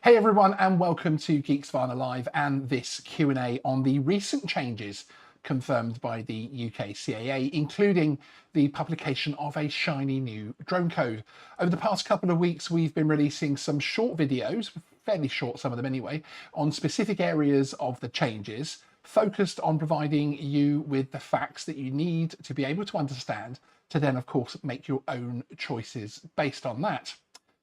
Hey everyone, and welcome to Geeksvana Live and this Q&A on the recent changes confirmed by the UK CAA, including the publication of a shiny new drone code. Over the past couple of weeks, we've been releasing some short videos, fairly short, some of them anyway, on specific areas of the changes, focused on providing you with the facts that you need to be able to understand, to then, of course, make your own choices based on that.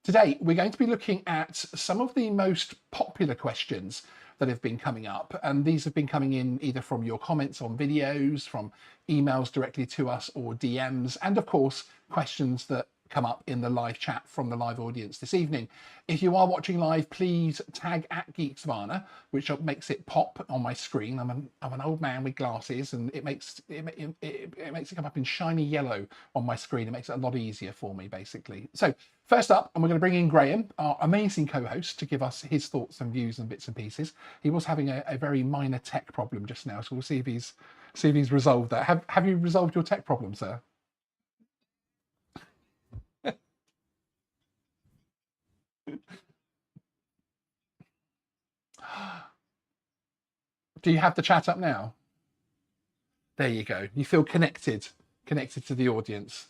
Today, we're going to be looking at some of the most popular questions that have been coming up. And these have been coming in either from your comments on videos, from emails directly to us, or DMs, and of course, questions that come up in the live chat from the live audience this evening. If you are watching live, please tag at Geeksvana, which makes it pop on my screen. I'm an old man with glasses, and it makes it come up in shiny yellow on my screen. It makes it a lot easier for me, basically. So first up, and we're going to bring in Graham, our amazing co-host, to give us his thoughts and views and bits and pieces. He was having a very minor tech problem just now, so we'll see if he's resolved that. Have you resolved your tech problem, sir? Do you have the chat up now? There you go. You feel connected to the audience.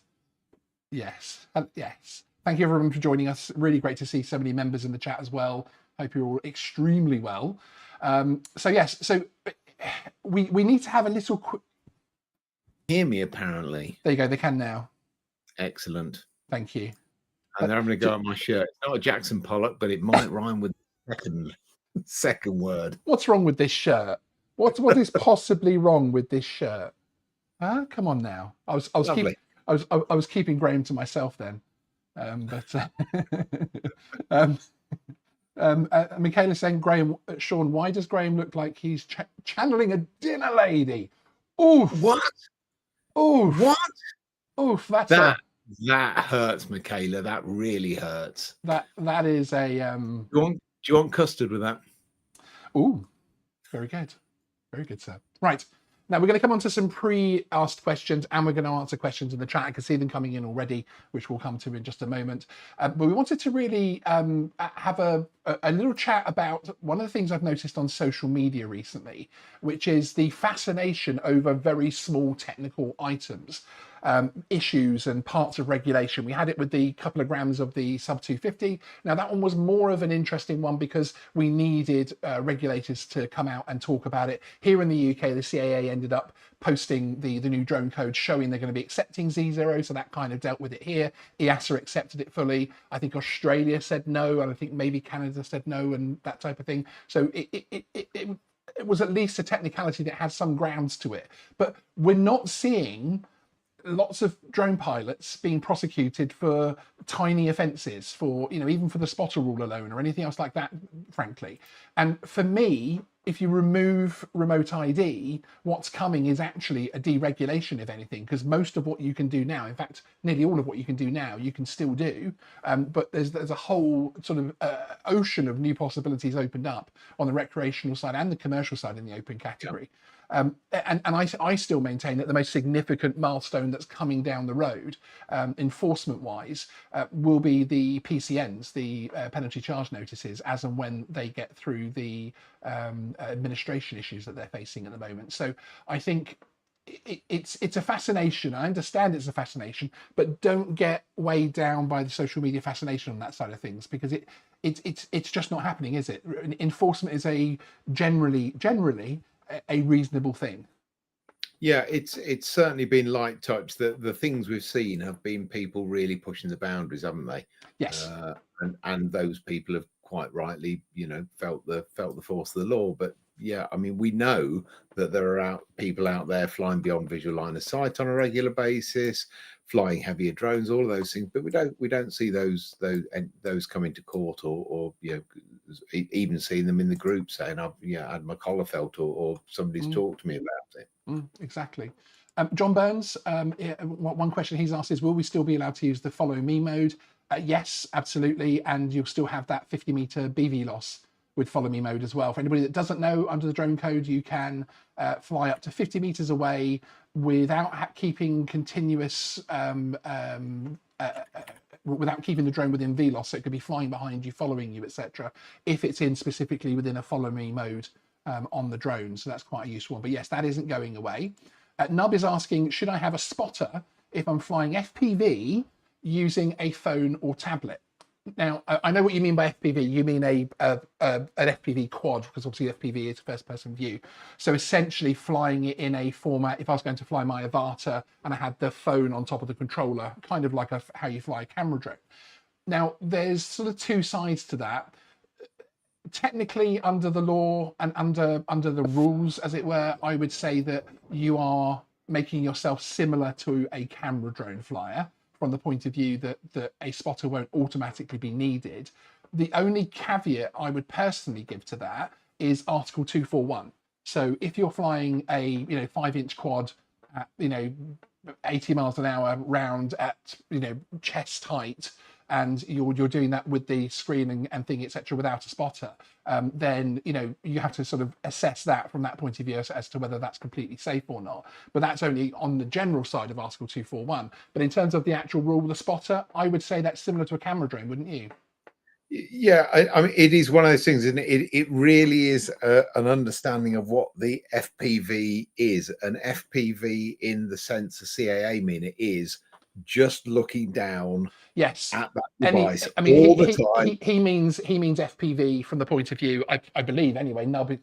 Yes. Yes. Thank you everyone for joining us. Really great to see so many members in the chat as well. Hope you're all extremely well. So yes, so we need to have a little quick. Hear me apparently. There you go. They can now. Excellent. Thank you. And they're having to go on my shirt. It's not a Jackson Pollock, but it might rhyme with the second word. What's wrong with this shirt? What is possibly wrong with this shirt? Huh? Come on now. I was keeping Graham to myself then. Michaela saying, Graham, Sean, why does Graham look like he's channeling a dinner lady? Oh, what? Oh, what? Oh, that hurts, Michaela. That really hurts. That is a. Do you want custard with that? Oh, very good, sir. Right. Now we're going to come on to some pre-asked questions, and we're going to answer questions in the chat. I can see them coming in already, which we'll come to in just a moment. But we wanted to really have a little chat about one of the things I've noticed on social media recently, which is the fascination over very small technical items, issues and parts of regulation. We had it with the couple of grams of the sub 250. Now that one was more of an interesting one because we needed regulators to come out and talk about it. Here in the UK, the CAA ended up posting the new drone code showing they're going to be accepting Z0, so that kind of dealt with it here. EASA accepted it fully. I think Australia said no, and I think maybe Canada said no, and that type of thing. So it was at least a technicality that had some grounds to it. But we're not seeing lots of drone pilots being prosecuted for tiny offences, for, you know, even for the spotter rule alone or anything else like that, frankly. And for me, if you remove remote ID, what's coming is actually a deregulation, if anything, because most of what you can do now, in fact, nearly all of what you can do now, you can still do. But there's a whole sort of ocean of new possibilities opened up on the recreational side and the commercial side in the open category. Yep. And I still maintain that the most significant milestone that's coming down the road, enforcement-wise, will be the PCNs, the penalty charge notices, as and when they get through the administration issues that they're facing at the moment. So I think it's a fascination. I understand it's a fascination, but don't get weighed down by the social media fascination on that side of things, because it's just not happening, is it? Enforcement is a generally a reasonable thing. Yeah, it's certainly been light touch. The things we've seen have been people really pushing the boundaries, haven't they? Yes. And those people have quite rightly, you know, felt the force of the law. But yeah, I mean, we know that there are people out there flying beyond visual line of sight on a regular basis, flying heavier drones, all of those things. But we don't see those coming to court or you know, even seeing them in the group saying, "I've had my collar felt," or somebody's talked to me about it. Exactly. John Burns, one question he's asked is, will we still be allowed to use the follow me mode? Yes, absolutely. And you'll still have that 50-meter BV loss with follow me mode as well. For anybody that doesn't know, under the drone code, you can fly up to 50 meters away without keeping continuous without keeping the drone within VLOS, so it could be flying behind you, following you, etc. If it's in specifically within a follow me mode on the drone, so that's quite a useful one. But yes, that isn't going away. Nub is asking, should I have a spotter if I'm flying FPV using a phone or tablet? Now, I know what you mean by FPV. You mean an FPV quad, because obviously FPV is first-person view. So essentially flying it in a format, if I was going to fly my Avata and I had the phone on top of the controller, kind of like how you fly a camera drone. Now, there's sort of two sides to that. Technically, under the law and under the rules, as it were, I would say that you are making yourself similar to a camera drone flyer, from the point of view that a spotter won't automatically be needed. The only caveat I would personally give to that is Article 241. So if you're flying a 5-inch quad at 80 miles an hour round at chest height, and you're doing that with the screen and thing, etc., without a spotter, then you have to sort of assess that from that point of view as to whether that's completely safe or not. But that's only on the general side of Article 241. But in terms of the actual rule of the spotter, I would say that's similar to a camera drone, wouldn't you? Yeah, I mean, it is one of those things, and it really is an understanding of what the FPV is. An FPV, in the sense the CAA mean it, is just looking down yes at that device the time. He means FPV from the point of view, I believe anyway, Nub,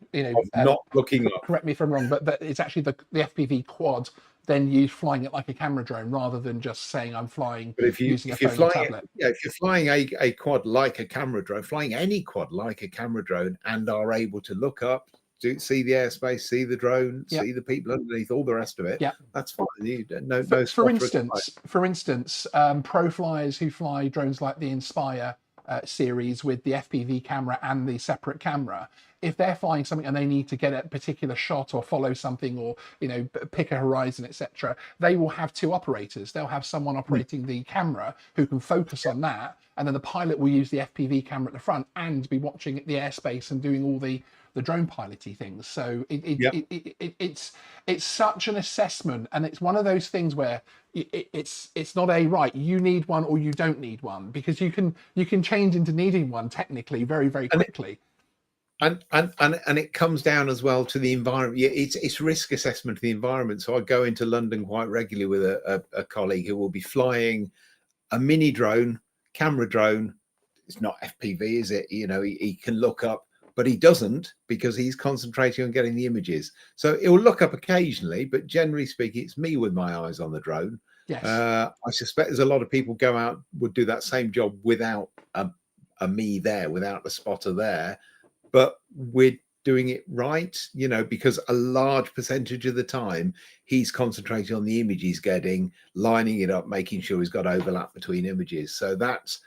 not looking up. Correct me if I'm wrong, but it's actually the FPV quad, then you flying it like a camera drone rather than just saying I'm flying using a phone or tablet. If you're flying a quad like a camera drone, flying any quad like a camera drone, and are able to look up, see the airspace, see the drone, see the people underneath, all the rest of it, that's fine. For instance, pro flyers who fly drones like the Inspire series with the FPV camera and the separate camera, if they're flying something and they need to get a particular shot or follow something or pick a horizon, etc., they will have two operators. They'll have someone operating the camera who can focus on that, and then the pilot will use the FPV camera at the front and be watching the airspace and doing all the drone piloty things. So it's such an assessment, and it's one of those things where it's not a right, you need one or you don't need one, because you can change into needing one technically very, very quickly. And it comes down as well to the environment. Yeah, it's risk assessment of the environment. So I go into London quite regularly with a colleague who will be flying a mini drone, camera drone. It's not FPV, is it? He can look up, but he doesn't, because he's concentrating on getting the images. So he'll look up occasionally, but generally speaking, it's me with my eyes on the drone. Yes. I suspect there's a lot of people would do that same job without a me there, without a spotter there. But we're doing it right, because a large percentage of the time he's concentrating on the image he's getting, lining it up, making sure he's got overlap between images. So that's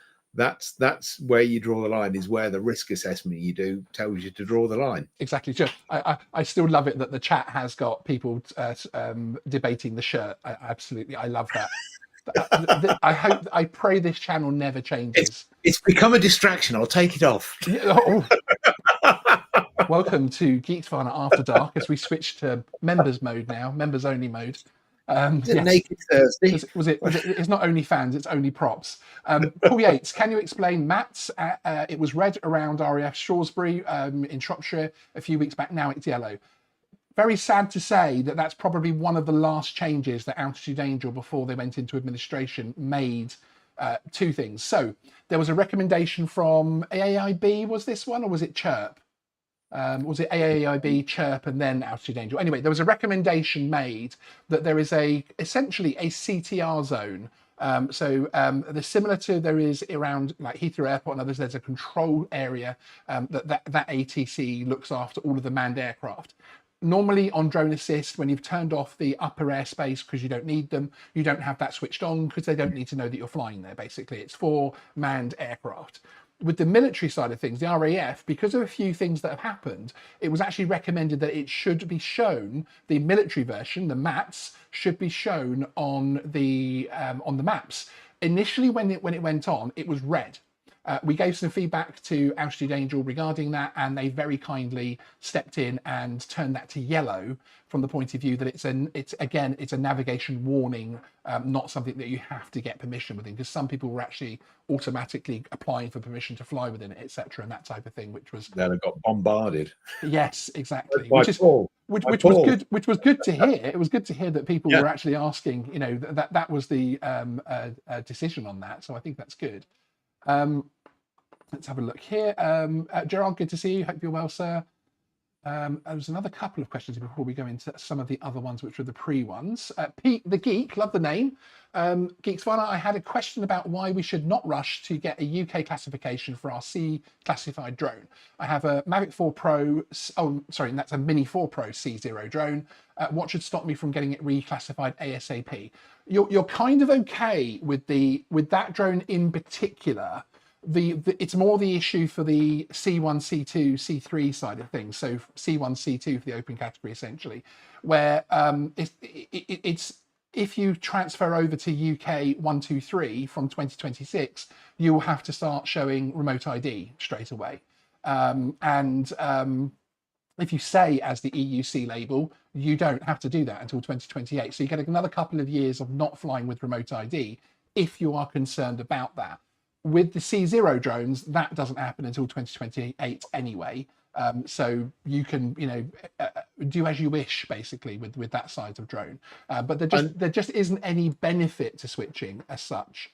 where you draw the line, is where the risk assessment you do tells you to draw the line. Exactly. Sure. I still love it that the chat has got people debating the shirt. I love that. I pray this channel never changes. It's become a distraction. I'll take it off. Welcome to Geeksvana After Dark, as we switch to members mode now, members only mode. Naked Thursday. It's not only fans, it's only props. Paul Yates, can you explain mats? It was red around RAF Shrewsbury in Shropshire a few weeks back. Now it's yellow. Very sad to say that that's probably one of the last changes that Altitude Angel, before they went into administration, made. Two things. So there was a recommendation from AAIB, was this one, or was it Chirp? Was it AAIB, Chirp, and then Altitude Angel? Anyway, there was a recommendation made that there is essentially a CTR zone. They're similar to, there is around like Heathrow Airport and others, there's a control area that ATC looks after all of the manned aircraft. Normally on Drone Assist, when you've turned off the upper airspace because you don't need them, you don't have that switched on because they don't need to know that you're flying there, basically. It's for manned aircraft. With the military side of things, the RAF, because of a few things that have happened, it was actually recommended that it should be shown, the military version, the maps, should be shown on the maps. Initially, when it went on, it was red. We gave some feedback to Altitude Angel regarding that, and they very kindly stepped in and turned that to yellow from the point of view that it's a navigation warning, not something that you have to get permission within, because some people were actually automatically applying for permission to fly within it, etc., and that type of thing, which was Then I got bombarded. yes, exactly, By Paul. which By was Paul. good. Which was good to hear. It was good to hear that people Yeah. were actually asking. You know, that was the decision on that. So I think that's good. Let's have a look here. Gerard, good to see you. Hope you're well, sir. There's another couple of questions before we go into some of the other ones, which were the pre-ones. Pete the Geek, love the name. Geeksvana, I had a question about why we should not rush to get a UK classification for our C classified drone. I have a Mavic 4 Pro, oh, sorry, that's a Mini 4 Pro C0 drone. What should stop me from getting it reclassified ASAP? You're kind of okay with that drone in particular. It's more the issue for the C1, C2, C3 side of things. So C1, C2 for the open category, essentially, where it's if you transfer over to UK 123 from 2026, you will have to start showing remote ID straight away. If you say as the EUC label, you don't have to do that until 2028. So you get another couple of years of not flying with remote ID if you are concerned about that. With the C0 drones, that doesn't happen until 2028 anyway. So you can, do as you wish, basically, with that size of drone. But there just isn't any benefit to switching as such.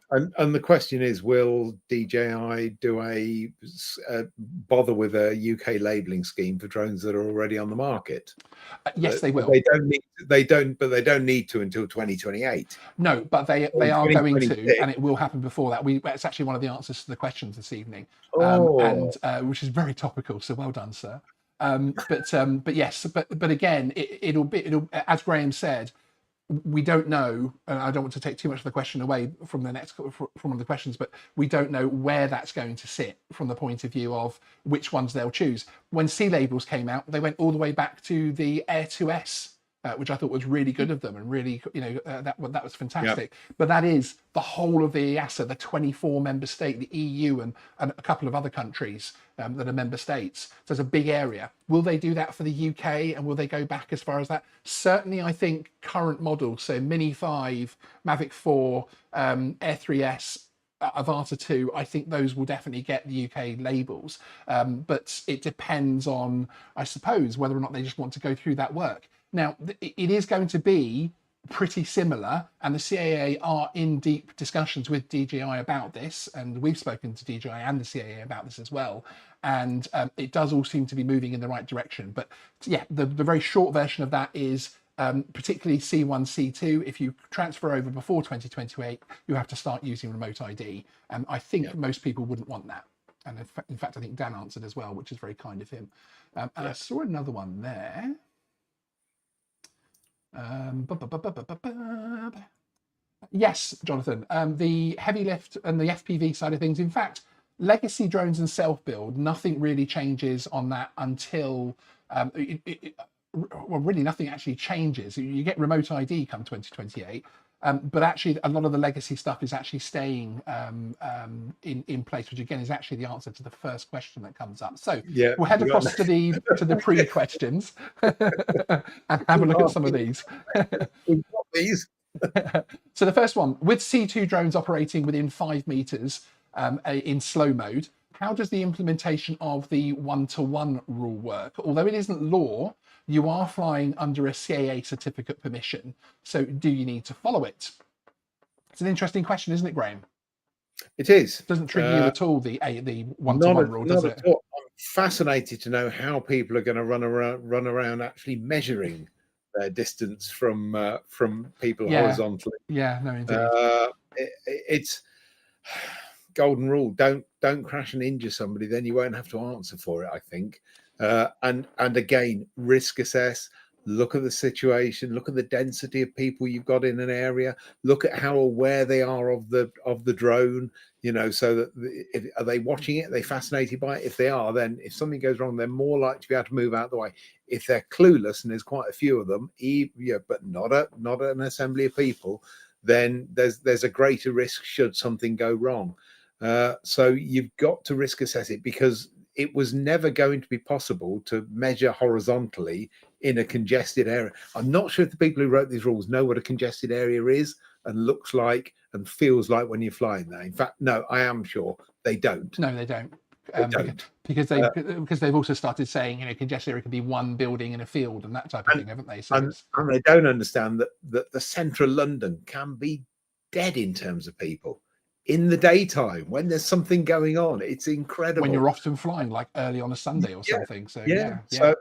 And the question is, will DJI do bother with a UK labelling scheme for drones that are already on the market? Yes, they will. They don't need to until 2028. No, but they are going to, and it will happen before that. It's actually one of the answers to the questions this evening, and which is very topical. So well done, sir. But yes, but again, it'll as Graham said. We don't know, and I don't want to take too much of the question away from one of the questions, but we don't know where that's going to sit from the point of view of which ones they'll choose. When C labels came out, they went all the way back to the Air 2S, which I thought was really good of them, and really, that was fantastic. Yep. But that is the whole of the EASA, the 24 member state, the EU, and a couple of other countries that are member states. So it's a big area. Will they do that for the UK, and will they go back as far as that? Certainly, I think current models, so Mini 5, Mavic 4, Air 3S, Avata 2, I think those will definitely get the UK labels. But it depends on, I suppose, whether or not they just want to go through that work. Now, it is going to be pretty similar, and the CAA are in deep discussions with DJI about this, and we've spoken to DJI and the CAA about this as well, and it does all seem to be moving in the right direction. But yeah, the very short version of that is particularly C1, C2, if you transfer over before 2028, you have to start using remote ID, and I think most people wouldn't want that. And in fact, I think Dan answered as well, which is very kind of him. And I saw another one there. Yes, Jonathan, the heavy lift and the FPV side of things. In fact, legacy drones and self-build, nothing really changes on that until well, really nothing actually changes. You get remote ID come 2028, but actually a lot of the legacy stuff is actually staying in place, which again is actually the answer to the first question that comes up. So we'll head across to the pre-questions and have a look at some of these. We've got these. So the first one, with C2 drones operating within 5 meters in slow mode, how does the implementation of the 1-to-1 rule work? Although it isn't law, you are flying under a CAA certificate permission. So do you need to follow it? It's an interesting question, isn't it, Graham? It is. It doesn't trigger you at all, the 1-to-1 rule, does it? I'm fascinated to know how people are going to run around actually measuring their distance from people horizontally. Yeah, no, indeed. It's golden rule. Don't crash and injure somebody, then you won't have to answer for it, I think. And again, risk assess, look at the situation, look at the density of people you've got in an area, look at how aware they are of the drone, so that are they watching it, are they fascinated by it? If they are, then if something goes wrong, they're more likely to be able to move out of the way. If they're clueless, and there's quite a few of them, but not an assembly of people, then there's a greater risk should something go wrong. So you've got to risk assess it, because it was never going to be possible to measure horizontally in a congested area. I'm not sure if the people who wrote these rules know what a congested area is and looks like and feels like when you're flying there. In fact, no, I am sure they don't. No, they don't. They don't. Because they've also started saying, congested area can be one building in a field and that type of thing, haven't they? So and they don't understand that the central London can be dead in terms of people in the daytime when there's something going on. It's incredible. When you're often flying like early on a Sunday or something. So yeah. The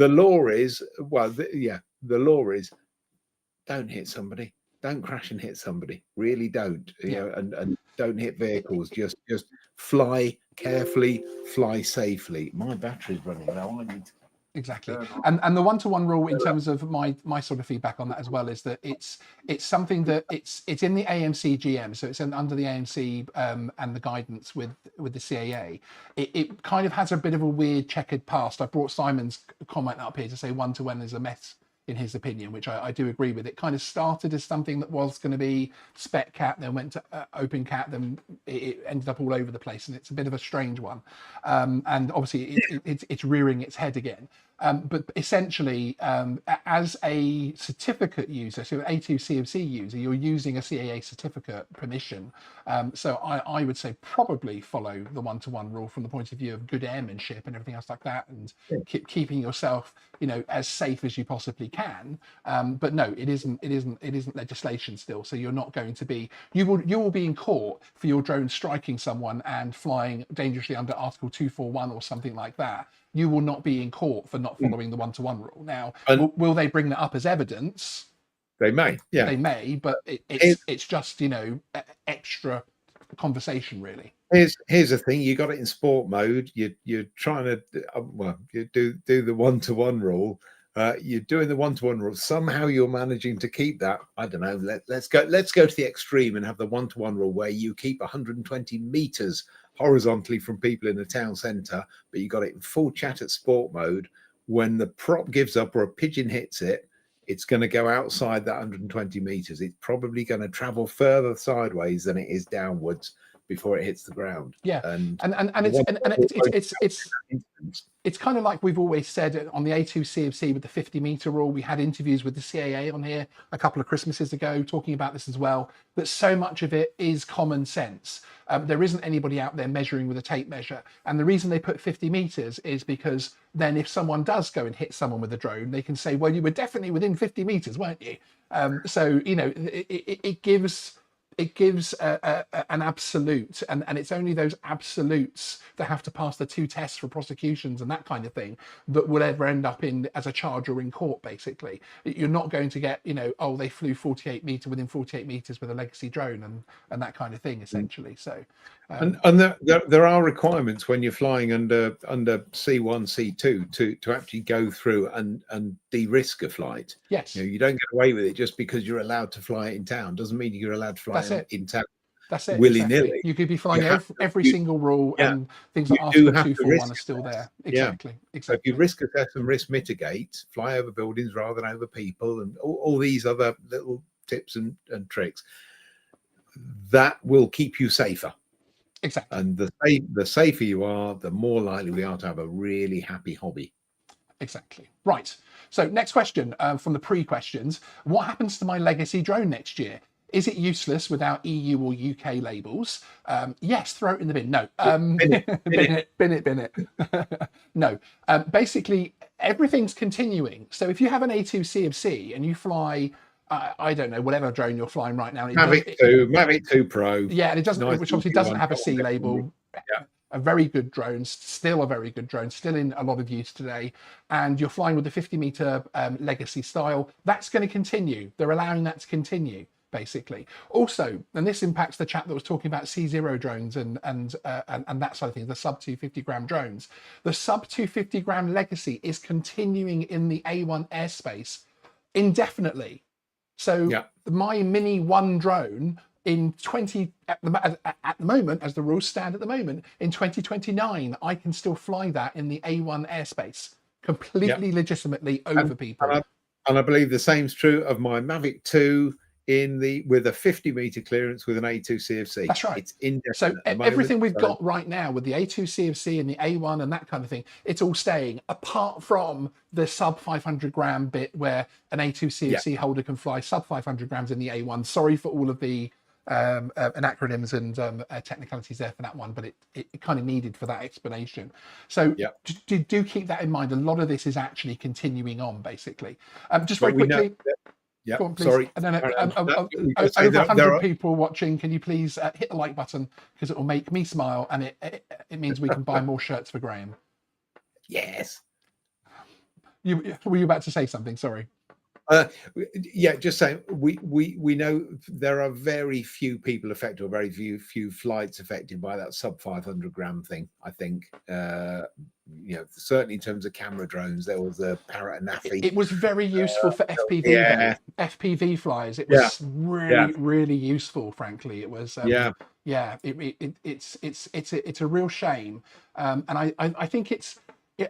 law is, the law is, don't hit somebody, don't crash and hit somebody, really don't, and don't hit vehicles. Just fly carefully, fly safely. My battery's running low. I need to... Exactly. And the one-to-one rule, in terms of my sort of feedback on that as well, is that it's something that it's in the AMC GM, so it's under the AMC and the guidance with the CAA. It kind of has a bit of a weird checkered past. I brought Simon's comment up here to say one-to-one is a mess, in his opinion, which I do agree with. It kind of started as something that was going to be spec cat, then went to open cat, then it ended up all over the place, and it's a bit of a strange one. And obviously it's rearing its head again. But essentially, as a certificate user, so an A2 CofC user, you're using a CAA certificate permission. So I would say probably follow the one-to-one rule from the point of view of good airmanship and everything else like that, and keeping yourself, as safe as you possibly can. But no, it isn't legislation still. So you're not going to be, you will be in court for your drone striking someone and flying dangerously under Article 241 or something like that. You will not be in court for not following the one-to-one rule. Now, will they bring that up as evidence? They may, yeah. They may, but it's just, extra conversation, really. Here's the thing: you got it in sport mode. You're trying to, you do the one-to-one rule. You're doing the one-to-one rule. Somehow you're managing to keep that. I don't know. Let's go to the extreme and have the one-to-one rule where you keep 120 meters horizontally from people in the town centre, but you got it in full chat at sport mode. When the prop gives up or a pigeon hits it, it's going to go outside that 120 meters. It's probably going to travel further sideways than it is downwards before it hits the ground. Yeah, and it's kind of like we've always said on the A2 CofC with the 50-meter rule. We had interviews with the CAA on here a couple of Christmases ago talking about this as well, that so much of it is common sense. There isn't anybody out there measuring with a tape measure, and the reason they put 50 meters is because then if someone does go and hit someone with a drone, they can say, well, you were definitely within 50 meters, weren't you? So it gives an absolute, and it's only those absolutes that have to pass the two tests for prosecutions and that kind of thing that will ever end up as a charge or in court. Basically, you're not going to get, they flew 48 meters within 48 meters with a legacy drone and that kind of thing, essentially. So and there are requirements when you're flying under C1, C2 to actually go through and de-risk a flight. Yes, you don't get away with it just because you're allowed to fly it in town. Doesn't mean you're allowed to fly in town. That's it. Willy-nilly. Exactly. You could be flying every single rule, and things like Article 241 are still there. Exactly. So if you risk assess and risk mitigate, fly over buildings rather than over people, and all these other little tips and tricks, that will keep you safer. Exactly. And the safer you are, the more likely we are to have a really happy hobby. Exactly. Right. So next question from the pre-questions. What happens to my legacy drone next year? Is it useless without EU or UK labels? Yes, throw it in the bin. No. Bin it. No. Basically, everything's continuing. So if you have an A2 CofC and you fly, I don't know, whatever drone you're flying right now. Mavic 2 Pro. Yeah, and it doesn't, which obviously doesn't have a C label. Yeah. A very good drone, still a very good drone, still in a lot of use today. And you're flying with the 50-meter legacy style. That's going to continue. They're allowing that to continue, basically. Also, and this impacts the chat that was talking about C0 drones and that side of things, the sub 250-gram drones. The sub 250-gram legacy is continuing in the A1 airspace indefinitely. So my Mini 1 drone in at the moment, as the rules stand at the moment, in 2029, I can still fly that in the A1 airspace completely legitimately over people. And I believe the same's true of my Mavic 2 with a 50-meter clearance with an A2 CFC. That's right. It's indefinite So at the moment, everything we've got right now with the A2 CFC and the A1 and that kind of thing, it's all staying, apart from the sub 500 gram bit where an A2 CFC holder can fly sub 500 grams in the A1. Sorry for all of the acronyms and technicalities there for that one, but it kind of needed for that explanation. So do keep that in mind. A lot of this is actually continuing on, basically. Just very quickly. Yeah, go on, please. sorry. And then over 100 people watching. Can you please hit the like button, because it will make me smile, and it means we can buy more shirts for Graham. Yes. Were you about to say something? Sorry. Yeah, just saying. We know there are very few people affected, or very few flights affected by that sub 500 gram thing. I think. Certainly in terms of camera drones, there was a Parrot and Naffy. It was very useful for FPV, FPV flies. It was really useful. Frankly, it was. It's a real shame, and I think it's.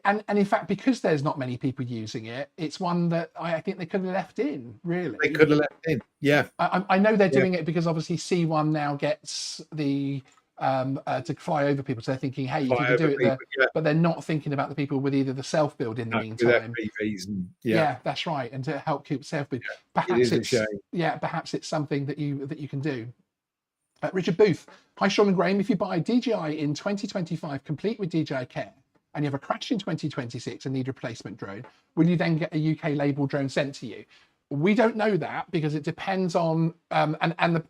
And in fact, because there's not many people using it, it's one that I think they could have left in. Really, they could have left in. Yeah, I know they're doing it because obviously C1 now gets the to fly over people, so they're thinking, hey, you can do it there, but they're not thinking about the people with either the self build in the meantime. That's right, and to help keep self build. Perhaps perhaps it's something that you can do. Richard Booth, hi Sean and Graham. If you buy a DJI in 2025, complete with DJI Care, and you have a crash in 2026 and need a replacement drone, will you then get a UK label drone sent to you? We don't know that, because it depends on,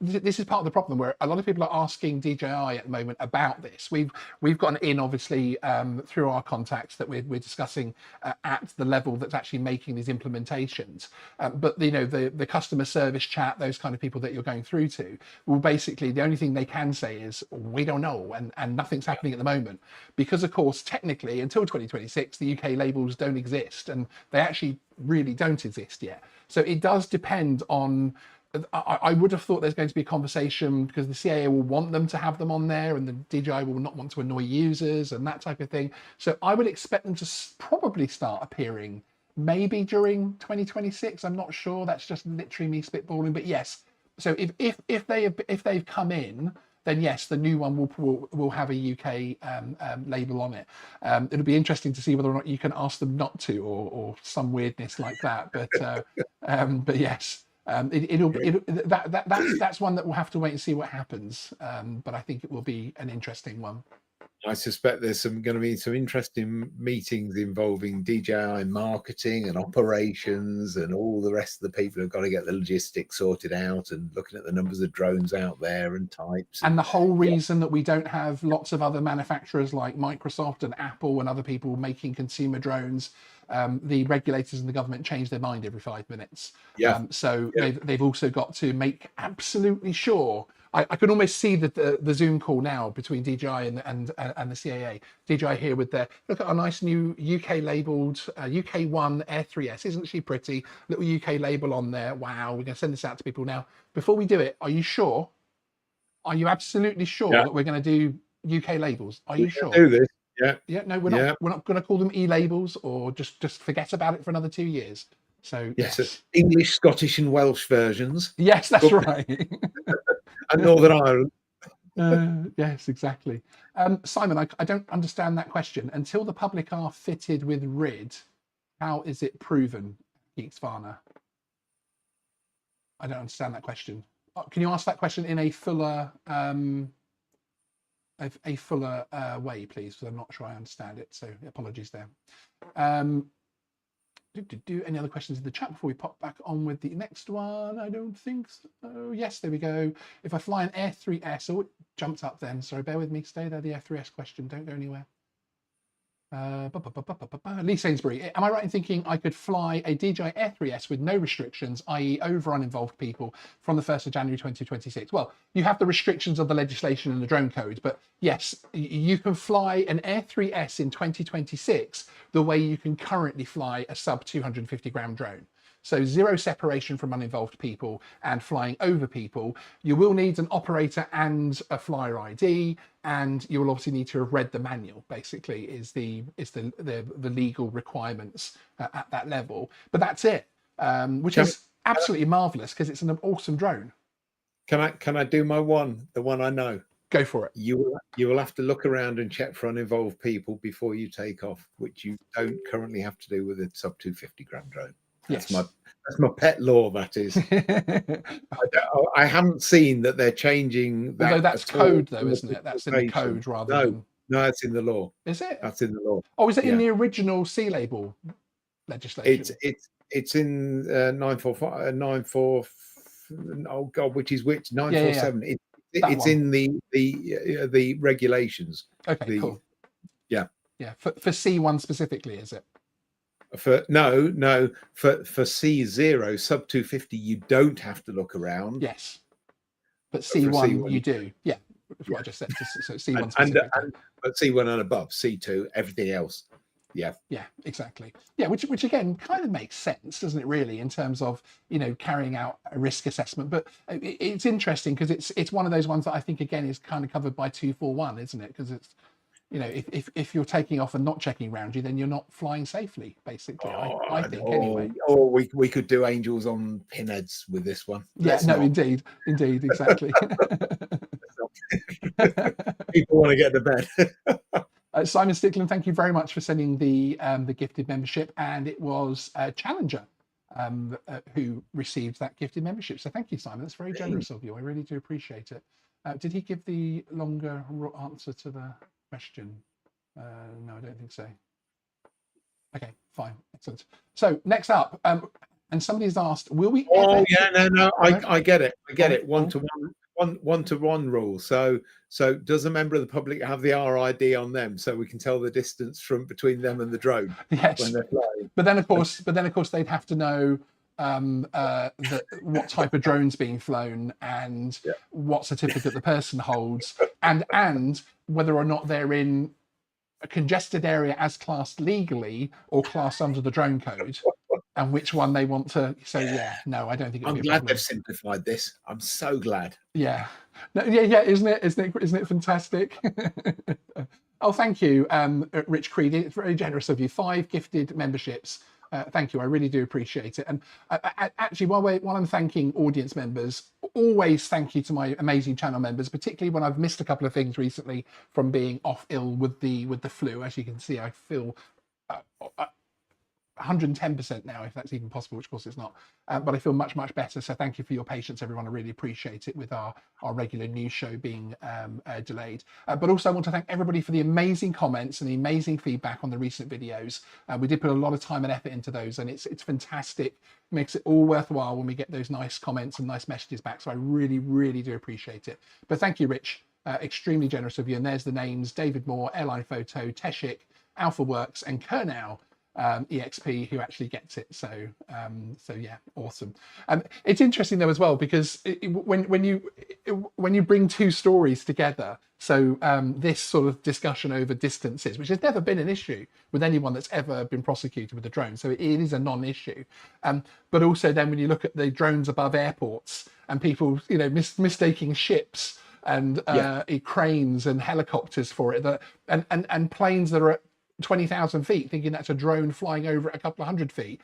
this is part of the problem, where a lot of people are asking DJI at the moment about this. We've gotten in, obviously, through our contacts that we're discussing at the level that's actually making these implementations. But the customer service chat, those kind of people that you're going through to, will basically, the only thing they can say is, we don't know, and nothing's happening at the moment, because of course, technically, until 2026, the UK labels don't exist, and they actually really don't exist yet. So it does depend on, I would have thought there's going to be a conversation, because the CAA will want them to have them on there, and the DJI will not want to annoy users and that type of thing. So I would expect them to probably start appearing maybe during 2026. I'm not sure. That's just literally me spitballing. But yes, so if they've come in, then yes, the new one will have a UK label on it. It'll be interesting to see whether or not you can ask them not to, or some weirdness like that. But yes, that's one that we'll have to wait and see what happens. But I think it will be an interesting one. I suspect there's going to be some interesting meetings involving DJI marketing and operations and all the rest of the people who've got to get the logistics sorted out, and looking at the numbers of drones out there and types. And the whole reason that we don't have lots of other manufacturers like Microsoft and Apple and other people making consumer drones, the regulators and the government change their mind every 5 minutes. They've also got to make absolutely sure. I can almost see the Zoom call now between DJI and the CAA. DJI here with their, look at our nice new UK labelled UK1 Air 3S. Isn't she pretty? Little UK label on there. Wow, we're going to send this out to people now. Before we do it, are you sure? Are you absolutely sure that we're going to do UK labels? Are you sure? Do this. Yeah. No, we're not. We're not going to call them e-labels, or just forget about it for another 2 years. So yes. English, Scottish, and Welsh versions. Yes, that's right. And Northern Ireland. Yes, exactly. Simon, I don't understand that question. Until the public are fitted with RID, how is it proven, Geeksvana? I don't understand that question. Can you ask that question in a fuller way, please? Because I'm not sure I understand it. So apologies there. Any other questions in the chat before we pop back on with the next one? I don't think so. Yes, there we go. If I fly an Air 3S, oh, it jumped up then. Sorry, bear with me. Stay there. The Air 3S question. Don't go anywhere. Lee Sainsbury, am I right in thinking I could fly a DJI Air 3S with no restrictions, i.e. over uninvolved people, from the 1st of January 2026? Well, you have the restrictions of the legislation and the drone code, but yes, you can fly an Air 3S in 2026 the way you can currently fly a sub 250 gram drone. So 0 separation from uninvolved people and flying over people. You will need an operator and a flyer ID, and you will obviously need to have read the manual, basically, is the legal requirements at that level. But that's it, which is absolutely marvelous because it's an awesome drone. Can I do my one, the one I know? Go for it. You will have to look around and check for uninvolved people before you take off, which you don't currently have to do with a sub 250 gram drone. That's Yes. my pet law. That is. I haven't seen that they're changing that. Although that's at all code, though, in isn't it? That's in the code rather than. No, it's in the law. Is it? That's in the law. Oh, is it in the original C label legislation? It's in 945 94. Oh God, which is which 947? Yeah. It's in the regulations. Okay, cool. Yeah. For C1 specifically, is it? For C0 sub 250, you don't have to look around. Yes, but C1 you do. Yeah, that's what I just said. So C1 specifically. But C1 and above, C2, everything else. Yeah, exactly. Yeah, which again kind of makes sense, doesn't it? Really, in terms of carrying out a risk assessment. But it's interesting because it's one of those ones that I think again is kind of covered by 241, isn't it? Because it's if you're taking off and not checking around you, then you're not flying safely. Basically, I think anyway. Or we could do angels on pinheads with this one. Indeed, exactly. People want to get to bed. Simon Stickland, thank you very much for sending the gifted membership, and it was Challenger who received that gifted membership. So thank you, Simon. That's very generous of you. I really do appreciate it. Did he give the longer answer to the question? No, I don't think so. Okay, fine, excellent. So next up, and somebody's asked, will we? Oh yeah, no, I get it. I get it. One-to-one rule. So does a member of the public have the RID on them so we can tell the distance from between them and the drone? Yes. When they're flying? But then of course they'd have to know what type of drone's being flown and what certificate the person holds, and whether or not they're in a congested area as classed legally or classed under the drone code. And which one they want to. So no, I don't think. I'm glad they've simplified this. I'm so glad. Yeah, no, isn't it fantastic? Oh, thank you, Rich Creed. It's very generous of you. 5 gifted memberships. Thank you. I really do appreciate it. And actually, while I'm thanking audience members, always thank you to my amazing channel members, particularly when I've missed a couple of things recently from being off ill with the flu. As you can see, I feel 110% now, if that's even possible, which of course it's not, but I feel much better. So thank you for your patience, everyone. I really appreciate it with our regular news show being delayed, but also I want to thank everybody for the amazing comments and the amazing feedback on the recent videos. We did put a lot of time and effort into those, and it's fantastic. It makes it all worthwhile when we get those nice comments and nice messages back, so I really do appreciate it. But thank you, Rich, extremely generous of you. And there's the names: David Moore, Airline Photo, Teshik, Alpha Works, and Kernow EXP, who actually gets it. So yeah, awesome. It's interesting though as well, because when you bring two stories together, so this sort of discussion over distances, which has never been an issue with anyone that's ever been prosecuted with a drone, so it is a non-issue, but also then when you look at the drones above airports and people mistaking ships and cranes and helicopters for it, and planes that are at 20,000 feet, thinking that's a drone flying over at a couple of 100 feet.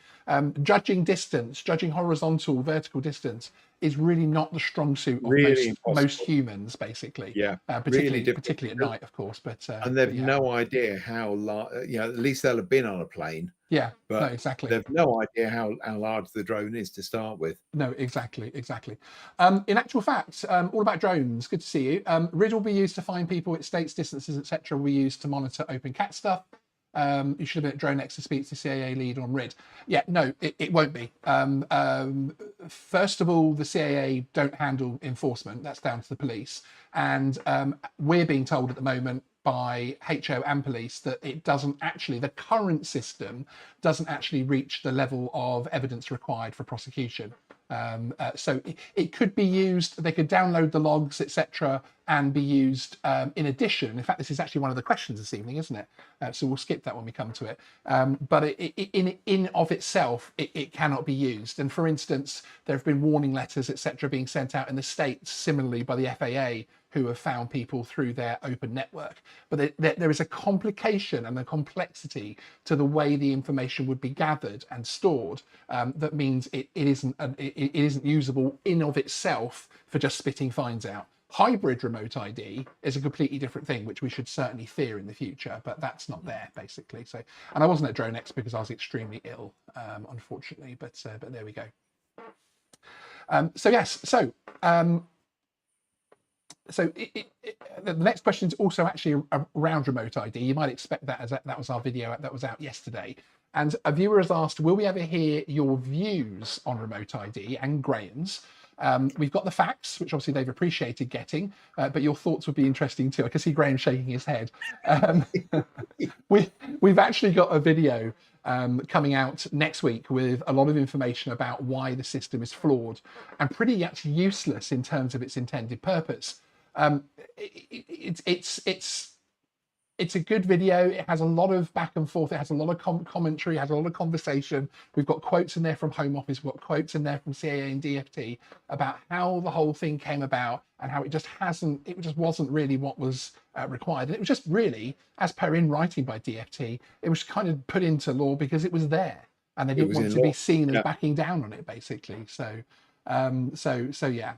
Judging distance, judging horizontal, vertical distance is really not the strong suit of most humans, basically. Yeah, particularly at night, of course. But and they've no idea how large. At least they'll have been on a plane. Yeah, but no, exactly. They've no idea how large the drone is to start with. No, exactly. In actual fact, all about drones. Good to see you. RID will be used to find people. It states distances, etc. will be used to monitor open cat stuff. You should have been at Drone Extra speaks to CAA lead on RID. Yeah, no, it won't be. First of all, the CAA don't handle enforcement. That's down to the police. And we're being told at the moment by HO and police that it doesn't actually, the current system doesn't actually reach the level of evidence required for prosecution. So it could be used, they could download the logs, etc., and be used in addition. In fact, this is actually one of the questions this evening, isn't it? So we'll skip that when we come to it. But in of itself, it cannot be used. And for instance, there have been warning letters, etc., being sent out in the States similarly by the FAA, who have found people through their open network. But there is a complication and a complexity to the way the information would be gathered and stored that means it isn't usable in of itself for just spitting fines out. Hybrid remote ID is a completely different thing, which we should certainly fear in the future, but that's not there basically. So, and I wasn't at DroneX because I was extremely ill, unfortunately, but there we go. So yes, so the next question is also actually around remote ID. You might expect that, as that was our video that was out yesterday. And a viewer has asked, will we ever hear your views on remote ID and Graham's? We've got the facts, which obviously they've appreciated getting, but your thoughts would be interesting too. I can see Graham shaking his head. We've actually got a video coming out next week with a lot of information about why the system is flawed and pretty actually useless in terms of its intended purpose. It's a good video. It has a lot of back and forth. It has a lot of commentary, it has a lot of conversation. We've got quotes in there from Home Office, we've got quotes in there from CAA and DFT about how the whole thing came about and how it just wasn't really what was required. And it was just really, as per in writing by DFT, it was kind of put into law because it was there and they didn't want to be seen as backing down on it, basically. So yeah.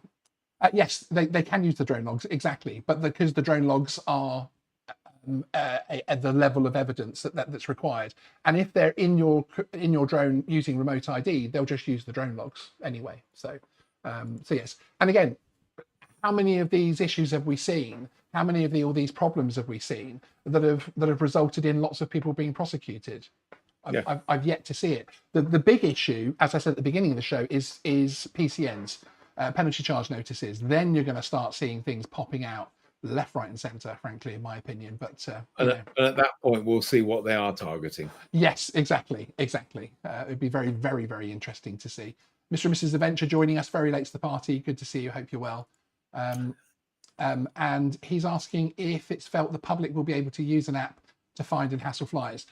Yes, they can use the drone logs, exactly, but because the drone logs are at the level of evidence that's required, and if they're in your drone using remote ID, they'll just use the drone logs anyway. So yes, and again, how many of these issues have we seen? How many of all these problems have we seen that have resulted in lots of people being prosecuted? I've yet to see it. The big issue, as I said at the beginning of the show, is PCNs, penalty charge notices. Then you're going to start seeing things popping out left, right, and centre, frankly, in my opinion. But and at that point, we'll see what they are targeting. Yes, exactly. It'd be very, very, very interesting to see. Mr. and Mrs. Adventure joining us very late to the party. Good to see you. Hope you're well. And he's asking if it's felt the public will be able to use an app to find and hassle flyers.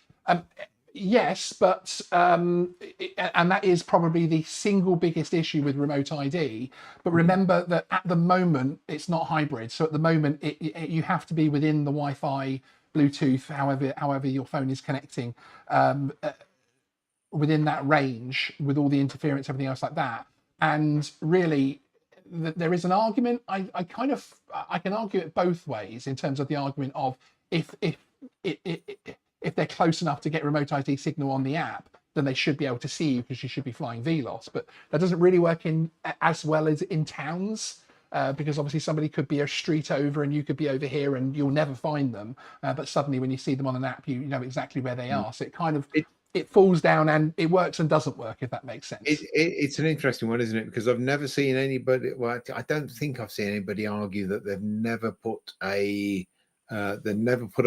Yes, but and that is probably the single biggest issue with remote ID. But remember that at the moment it's not hybrid. So at the moment you have to be within the Wi-Fi, Bluetooth, however your phone is connecting, within that range with all the interference, everything else like that. And really, there is an argument. I can argue it both ways in terms of the argument of if they're close enough to get remote ID signal on the app, then they should be able to see you because you should be flying VLOS. But that doesn't really work as well as in towns, because obviously somebody could be a street over and you could be over here and you'll never find them. But suddenly when you see them on an app, you know exactly where they are. So it falls down and it works and doesn't work, if that makes sense. It's an interesting one, isn't it? Because I've never seen anybody, well, I don't think I've seen anybody argue that they've never put a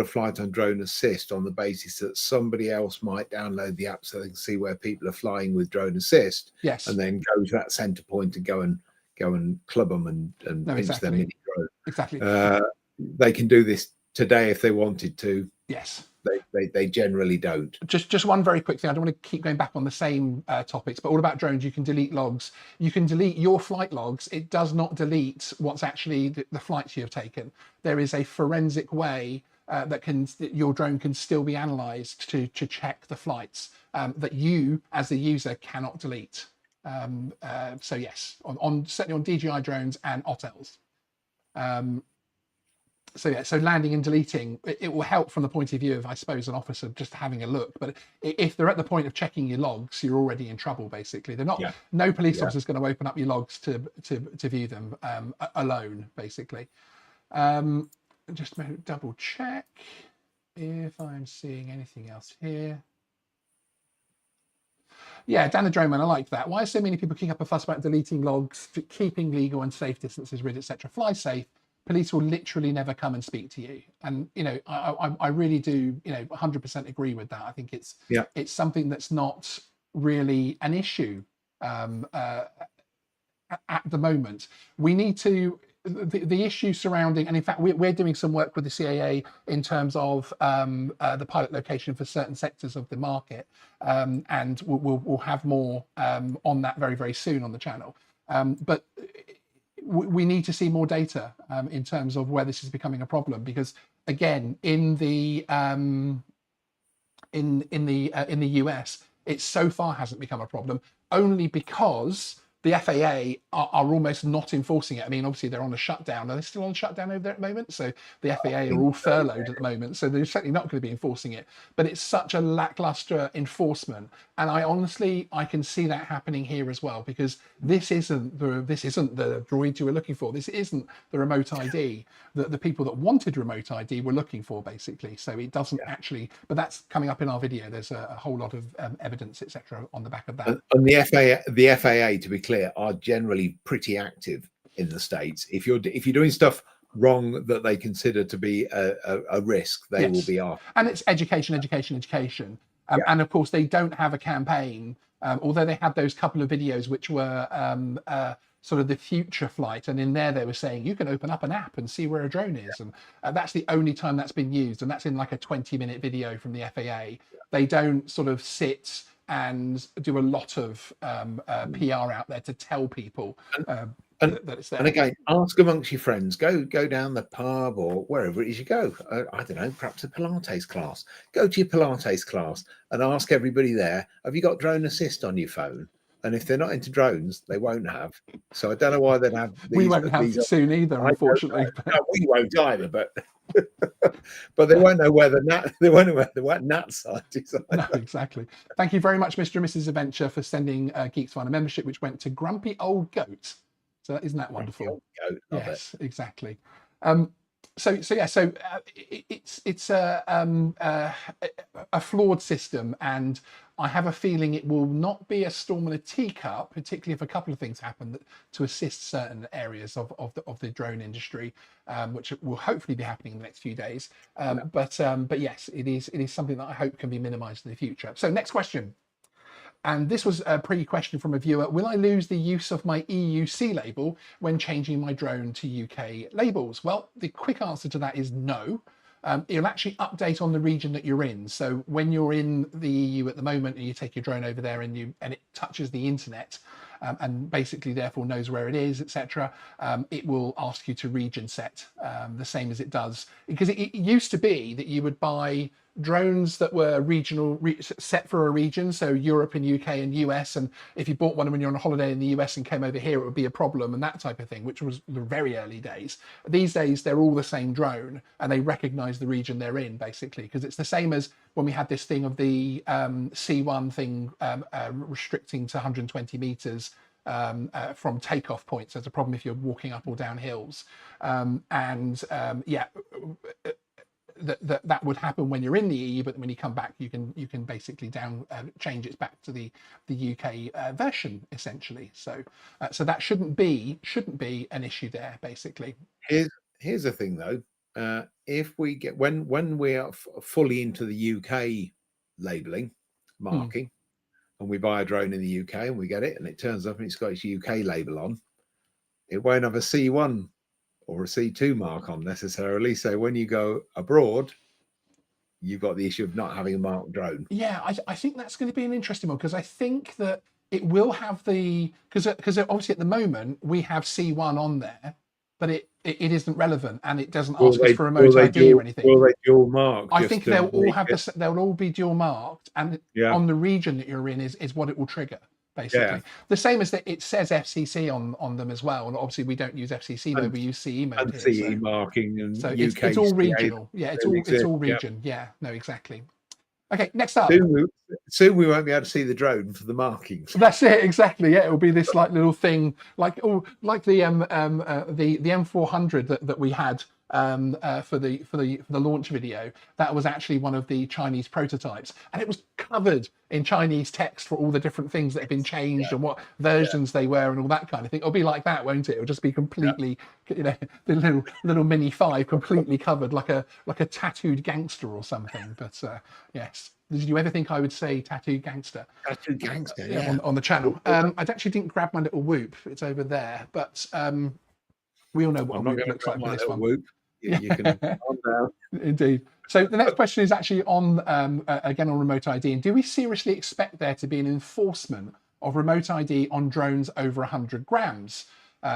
flight on drone assist on the basis that somebody else might download the app so they can see where people are flying with drone assist. Yes. And then go to that center point and go and club them and pinch their mini drone. Exactly. They can do this today if they wanted to. Yes. They generally don't. Just one very quick thing. I don't want to keep going back on the same topics, but all about drones. You can delete logs. You can delete your flight logs. It does not delete what's actually the flights you have taken. There is a forensic way that your drone can still be analysed to check the flights that you, as the user, cannot delete. So yes, certainly on DJI drones and hotels. So yeah, so landing and deleting, it will help from the point of view of, I suppose, an officer just having a look. But if they're at the point of checking your logs, you're already in trouble. Basically, they're not. Yeah. No police officer's going to open up your logs to view them alone. Basically, just double check if I'm seeing anything else here. Yeah, Dan the Drone Man, I like that. Why are so many people kicking up a fuss about deleting logs, keeping legal and safe distances, rid, etc.? Fly safe. Police will literally never come and speak to you. And, you know, I really do, 100% agree with that. I think it's something that's not really an issue at the moment. We need to, the issue surrounding, and in fact, we're doing some work with the CAA in terms of the pilot location for certain sectors of the market, and we'll have more on that very, very soon on the channel. But we need to see more data in terms of where this is becoming a problem, because again, in the US, it so far hasn't become a problem, only because the FAA are almost not enforcing it. I mean, obviously they're on a shutdown. Are they still on shutdown over there at the moment? So the FAA are all furloughed at the moment. So they're certainly not going to be enforcing it. But it's such a lackluster enforcement. And I can see that happening here as well, because this isn't the droid you were looking for. This isn't the remote ID that the people that wanted remote ID were looking for, basically. So it doesn't actually, but that's coming up in our video. There's a whole lot of evidence, etc., on the back of that. And the FAA, to be clear, are generally pretty active in the States. If you're doing stuff wrong that they consider to be a risk, they will be after. And it's education. And of course, they don't have a campaign, although they had those couple of videos which were sort of the future flight. And in there, they were saying, you can open up an app and see where a drone is. And that's the only time that's been used. And that's in like a 20-minute video from the FAA. They don't sort of sit and do a lot of PR out there to tell people that it's there. And again, ask amongst your friends. Go down the pub or wherever it is you go. I don't know, perhaps a Pilates class. Go to your Pilates class and ask everybody there, have you got drone assist on your phone? And if they're not into drones, they won't have. So I don't know why they'd have these. We won't have soon either, unfortunately. No, we won't either, but but they won't know where the NAT site is. No, exactly. Thank you very much, Mr. and Mrs. Adventure, for sending Geeksvana membership, which went to Grumpy Old Goat. So isn't that wonderful? Yes, exactly. So it's a flawed system, and I have a feeling it will not be a storm in a teacup, particularly if a couple of things happen to assist certain areas of the drone industry, which will hopefully be happening in the next few days. But yes, it is something that I hope can be minimised in the future. So next question. And this was a pre-question from a viewer. Will I lose the use of my EUC label when changing my drone to UK labels? Well, the quick answer to that is no. It'll actually update on the region that you're in. So when you're in the EU at the moment and you take your drone over there and it touches the internet and basically therefore knows where it is, etc., it will ask you to region set the same as it does. Because it used to be that you would buy drones that were regional set for a region, so Europe and UK and US, and if you bought one when you're on a holiday in the US and came over here, it would be a problem and that type of thing, which was the very early days. These days they're all the same drone and they recognize the region they're in, basically, because it's the same as when we had this thing of the C1 thing restricting to 120 meters from takeoff points. There's a problem if you're walking up or down hills, that would happen when you're in the EU, but when you come back, you can basically change it back to the UK version, essentially. So that shouldn't be an issue there, basically. Here's the thing though, if we get when we are fully into the UK labeling marking, and we buy a drone in the UK and we get it, and it turns up and it's got its UK label on, it won't have a C1 or a C2 mark on necessarily. So when you go abroad, you've got the issue of not having a marked drone. Yeah, I think that's going to be an interesting one, because I think that it will have because obviously at the moment we have C1 on there, but it isn't relevant and it doesn't ask us for remote ID or anything. Will they dual mark? I think they'll all be dual marked, and on the region that you're in is what it will trigger. Basically, the same as that it says FCC on them as well, and obviously we don't use FCC mode, we use CE mode and CE marking, and so UK it's all regional. It's all region. Yeah, no, exactly. Okay, next up. Soon we won't be able to see the drone for the markings. That's it, exactly. Yeah, it will be this like little thing, like the M400 that we had for the launch video. That was actually one of the Chinese prototypes, and it was covered in Chinese text for all the different things that have been changed and what versions they were and all that kind of thing. It'll be like that, won't it? It'll just be completely, the little Mini 5 completely covered like a tattooed gangster or something. But yes. Did you ever think I would say tattooed gangster? Tattooed gangster, on the channel. I actually didn't grab my little whoop. It's over there, but We all know what I'm a not whoop going to looks drop like for my this little one. whoop. You can calm down. Indeed. So the next question is actually on, again, on remote ID. And do we seriously expect there to be an enforcement of remote ID on drones over 100 grams?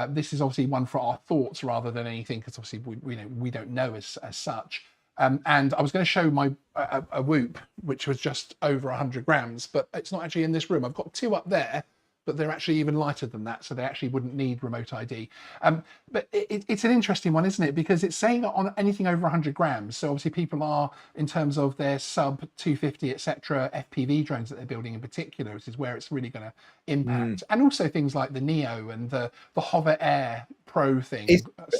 This is obviously one for our thoughts rather than anything, because obviously we don't know as such. And I was going to show my a whoop, which was just over 100 grams, but it's not actually in this room. I've got two up there, but they're actually even lighter than that, so they actually wouldn't need remote ID. But it's an interesting one, isn't it? Because it's saying on anything over 100 grams. So obviously people are, in terms of their sub 250, etc., FPV drones that they're building in particular, which is where it's really going to impact. And also things like the Neo and the Hover Air Pro thing,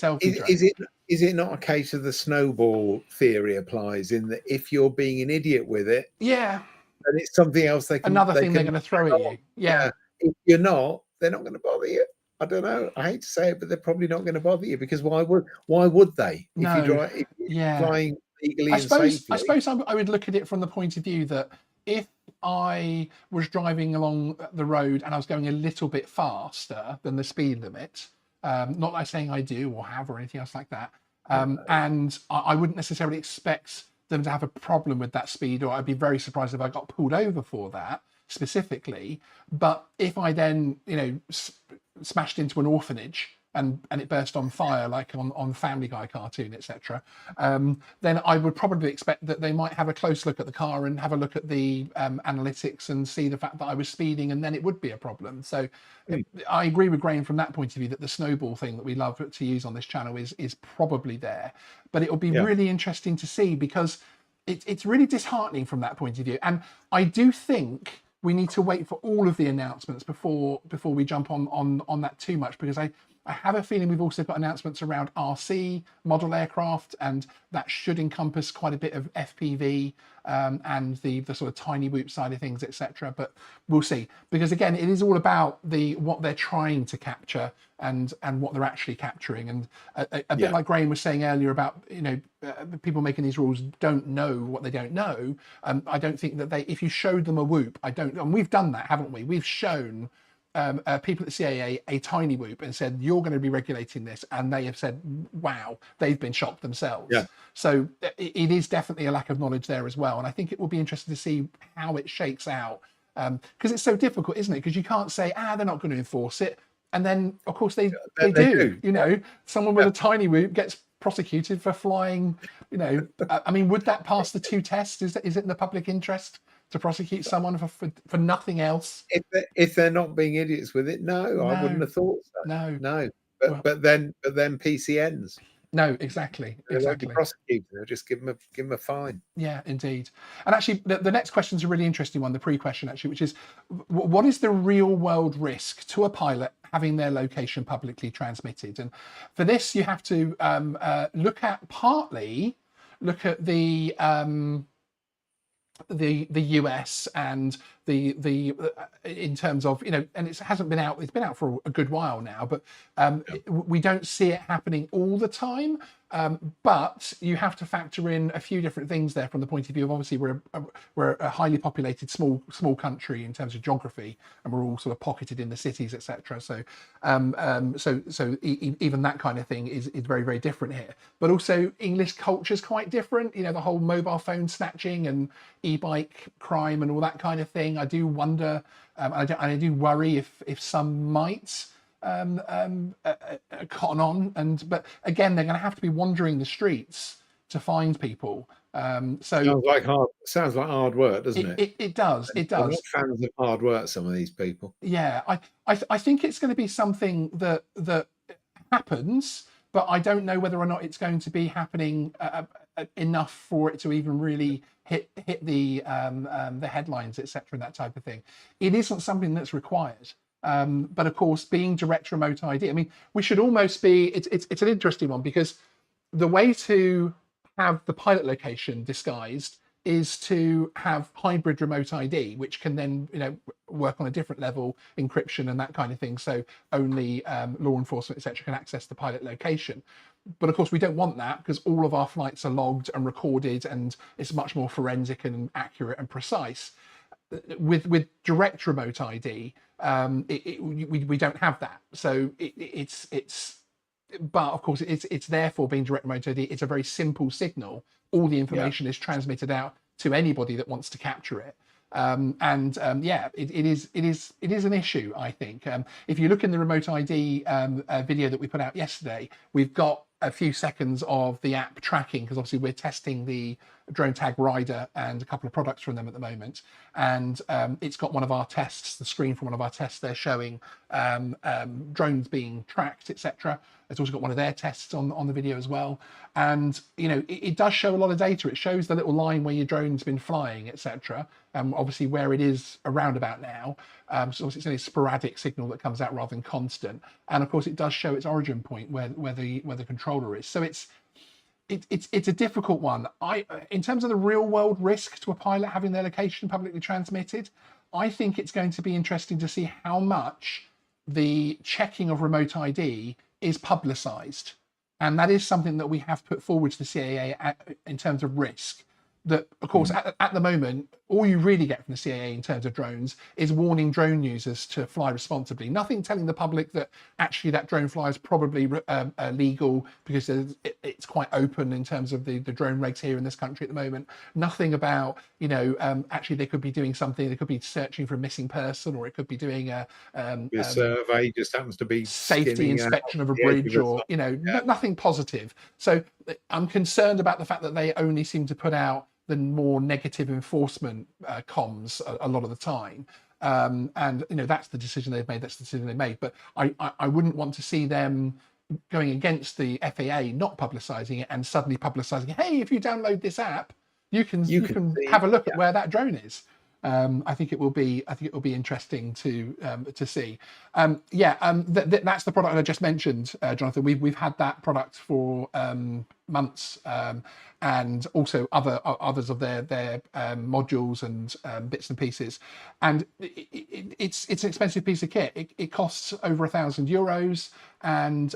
selfie drone. Is it not a case of the snowball theory applies, in that if you're being an idiot with it, yeah, then it's something else they can. Another thing they're going to throw at you. Yeah. If you're not, they're not going to bother you. I don't know. I hate to say it, but they're probably not going to bother you, because why would they? No. If you're Yeah. flying legally I and suppose safely. I would look at it from the point of view that if I was driving along the road and I was going a little bit faster than the speed limit, not like saying I do or have or anything else like that, and I wouldn't necessarily expect them to have a problem with that speed, or I'd be very surprised if I got pulled over for that specifically. But if I then, smashed into an orphanage and it burst on fire, like on Family Guy cartoon, etc., then I would probably expect that they might have a close look at the car and have a look at the analytics and see the fact that I was speeding, and then it would be a problem. So I agree with Graham from that point of view, that the snowball thing that we love to use on this channel is probably there. But it'll be really interesting to see, because it's really disheartening from that point of view. And I do think we need to wait for all of the announcements before we jump on that too much, because I have a feeling we've also got announcements around RC model aircraft, and that should encompass quite a bit of FPV and the sort of tiny whoop side of things, etc. But we'll see, because again, it is all about what they're trying to capture and what they're actually capturing. And a bit like Graham was saying earlier about people making these rules don't know what they don't know. I don't think that if you showed them a whoop, and we've done that, haven't we? We've shown people at CAA a tiny whoop and said, you're going to be regulating this, and they have said, wow, they've been shocked themselves. So it is definitely a lack of knowledge there as well, and I think it will be interesting to see how it shakes out, because it's so difficult, isn't it? Because you can't say they're not going to enforce it, and then of course they do. Someone with a tiny whoop gets prosecuted for flying. I mean, would that pass the two tests? Is it in the public interest to prosecute someone for nothing else? If they're not being idiots with it, no, I wouldn't have thought so. No. But then PCNs. No, exactly. They won't be prosecuted. They'll just give them a fine. Yeah, indeed. And actually, the next question is a really interesting one, the pre-question actually, which is, what is the real world risk to a pilot having their location publicly transmitted? And for this, you have to look at the US and the in terms of, and it hasn't been out, it's been out for a good while now, but we don't see it happening all the time. But you have to factor in a few different things there from the point of view of, obviously we're a highly populated small country in terms of geography, and we're all sort of pocketed in the cities, etc. So even that kind of thing is very, very different here. But also English culture is quite different. The whole mobile phone snatching and e-bike crime and all that kind of thing. I do wonder, I do worry if some might cotton on, but again, they're going to have to be wandering the streets to find people. Sounds like hard work, doesn't it? It does. I'm not fans of hard work, some of these people. Yeah, I think it's going to be something that happens, but I don't know whether or not it's going to be happening enough for it to even really hit the headlines, etc., and that type of thing. It isn't something that's required. But of course, being direct remote ID, I mean, we should almost be, it's an interesting one, because the way to have the pilot location disguised is to have hybrid remote ID, which can then work on a different level, encryption and that kind of thing, so only law enforcement, etc., can access the pilot location. But of course, we don't want that, because all of our flights are logged and recorded, and it's much more forensic and accurate and precise. With direct remote ID, we don't have that, so it's but of course it's therefore being direct remote ID. It's a very simple signal. All the Yeah. information is transmitted out to anybody that wants to capture it. Yeah, it is an issue, I think. If you look in the remote ID video that we put out yesterday, we've got a few seconds of the app tracking, because obviously we're testing the drone tag rider and a couple of products from them at the moment, and it's got one of our tests, the screen from one of our tests there showing drones being tracked, etc. It's also got one of their tests on the video as well, and it does show a lot of data. It shows the little line where your drone's been flying, etc. Obviously where it is around about now. So it's only a sporadic signal that comes out rather than constant, and of course it does show its origin point where the controller is. So it's a difficult one. In terms of the real world risk to a pilot having their location publicly transmitted, I think it's going to be interesting to see how much the checking of remote ID is publicized, and that is something that we have put forward to the CAA in terms of risk. That, of course, at the moment, all you really get from the CAA in terms of drones is warning drone users to fly responsibly. Nothing telling the public that actually that drone fly is probably legal, because it's quite open in terms of the drone regs here in this country at the moment. Nothing about, actually they could be doing something, they could be searching for a missing person, or it could be doing a survey just happens to be safety inspection of a bridge, or nothing positive. So I'm concerned about the fact that they only seem to put out the more negative enforcement comms a lot of the time, and that's the decision they've made. That's the decision they made. But I wouldn't want to see them going against the FAA, not publicising it, and suddenly publicising, hey, if you download this app, you can have a look at where that drone is. I think it will be interesting to see. That's the product I just mentioned, Jonathan. We've had that product for months, and also others of their modules and bits and pieces. And it's an expensive piece of kit. It costs over €1,000, and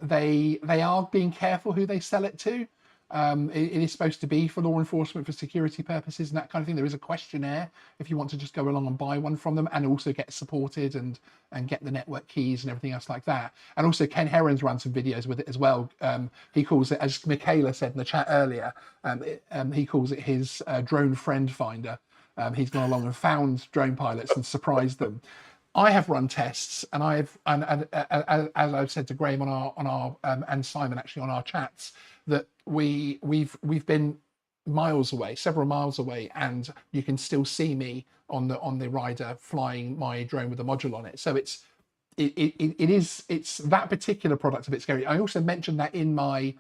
they are being careful who they sell it to. It is supposed to be for law enforcement, for security purposes and that kind of thing. There is a questionnaire if you want to just go along and buy one from them, and also get supported and get the network keys and everything else like that. And also Ken Herron's run some videos with it as well. He calls it, as Michaela said in the chat earlier, he calls it his drone friend finder. He's gone along and found drone pilots and surprised them. I have run tests, and as I've said to Graham on our and Simon actually on our chats, that we've been miles away, several miles away, and you can still see me on the rider flying my drone with a module on it. So it's that particular product a bit scary. I also mentioned that in my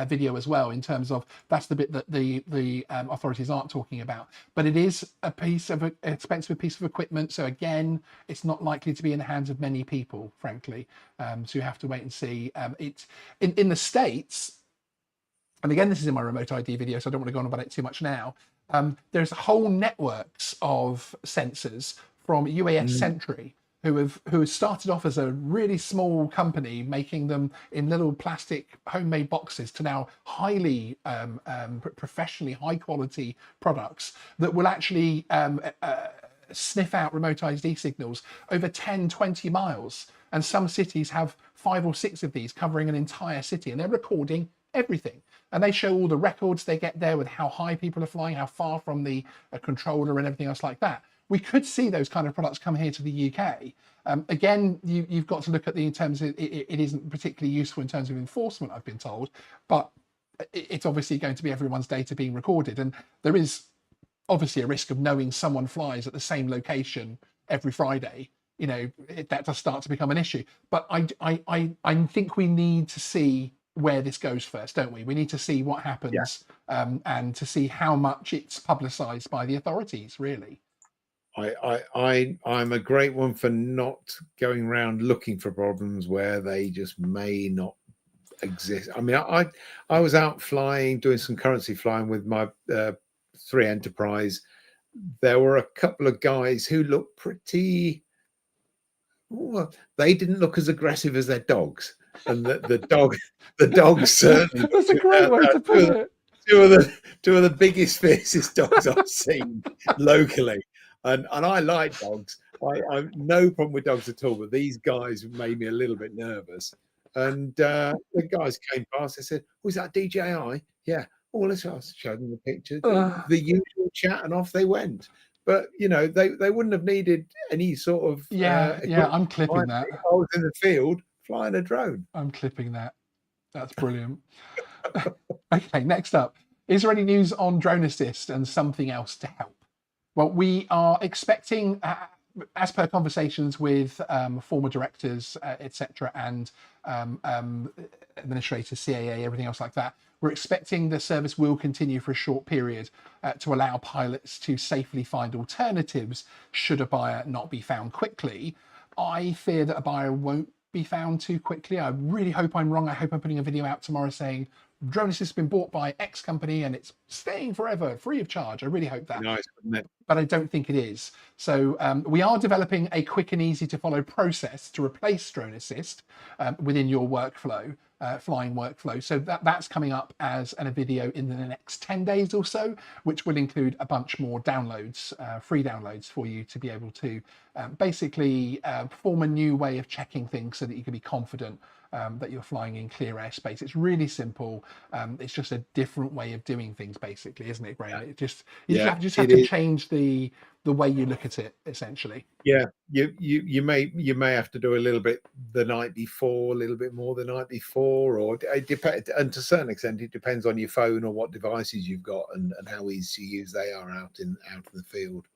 video as well, in terms of that's the bit that the authorities aren't talking about. But it is an expensive piece of equipment, so again, it's not likely to be in the hands of many people, frankly. So you have to wait and see. In the States, and again, this is in my remote ID video, so I don't want to go on about it too much now. There's whole networks of sensors from UAS Sentry, who have started off as a really small company making them in little plastic homemade boxes, to now highly professionally high quality products that will actually sniff out remote ID signals over 10-20 miles. And some cities have 5 or 6 of these covering an entire city, and they're recording everything. And they show all the records they get there with how high people are flying, how far from the controller and everything else like that. We could see those kind of products come here to the UK. Again, you've got to look at in terms of it isn't particularly useful in terms of enforcement, I've been told, but it's obviously going to be everyone's data being recorded, and there is obviously a risk of knowing someone flies at the same location every Friday. That does start to become an issue. But I think we need to see where this goes first, don't we? We need to see what happens, and to see how much it's publicised by the authorities, really. I'm a great one for not going around looking for problems where they just may not exist. I mean, I was out flying, doing some currency flying with my 3 Enterprise. There were a couple of guys who looked pretty. Well, they didn't look as aggressive as their dogs, and the dogs certainly. That's a great way to put it. Two of the biggest, fiercest dogs I've seen locally. And I like dogs. I've no problem with dogs at all, but these guys made me a little bit nervous. And the guys came past. They said, "Was that DJI?" Yeah. Oh, let's show them the picture, the usual chat, and off they went. But they wouldn't have needed any sort of yeah, equipment. I'm clipping that. I was in the field flying a drone. I'm clipping that. That's brilliant. Okay, next up. Is there any news on drone assist and something else to help? Well, we are expecting, as per conversations with former directors, etc., and administrators, CAA, everything else like that, we're expecting the service will continue for a short period to allow pilots to safely find alternatives should a buyer not be found quickly. I fear that a buyer won't be found too quickly. I really hope I'm wrong. I hope I'm putting a video out tomorrow saying drone assist has been bought by X company and it's staying forever, free of charge. I really hope that. Nice, wouldn't it? But I don't think it is. So we are developing a quick and easy to follow process to replace drone assist within your workflow, flying workflow. So that's coming up as a video in the next 10 days or so, which will include a bunch more downloads, free downloads for you to be able to basically form a new way of checking things so that you can be confident that you're flying in clear airspace. It's really simple. It's just a different way of doing things, basically, isn't it, Graham? It just you have to change the way you look at it, essentially. Yeah, you may have to do a little bit the night before, a little bit more the night before, or it depends. And to a certain extent, it depends on your phone or what devices you've got and how easy to use they are out in the field.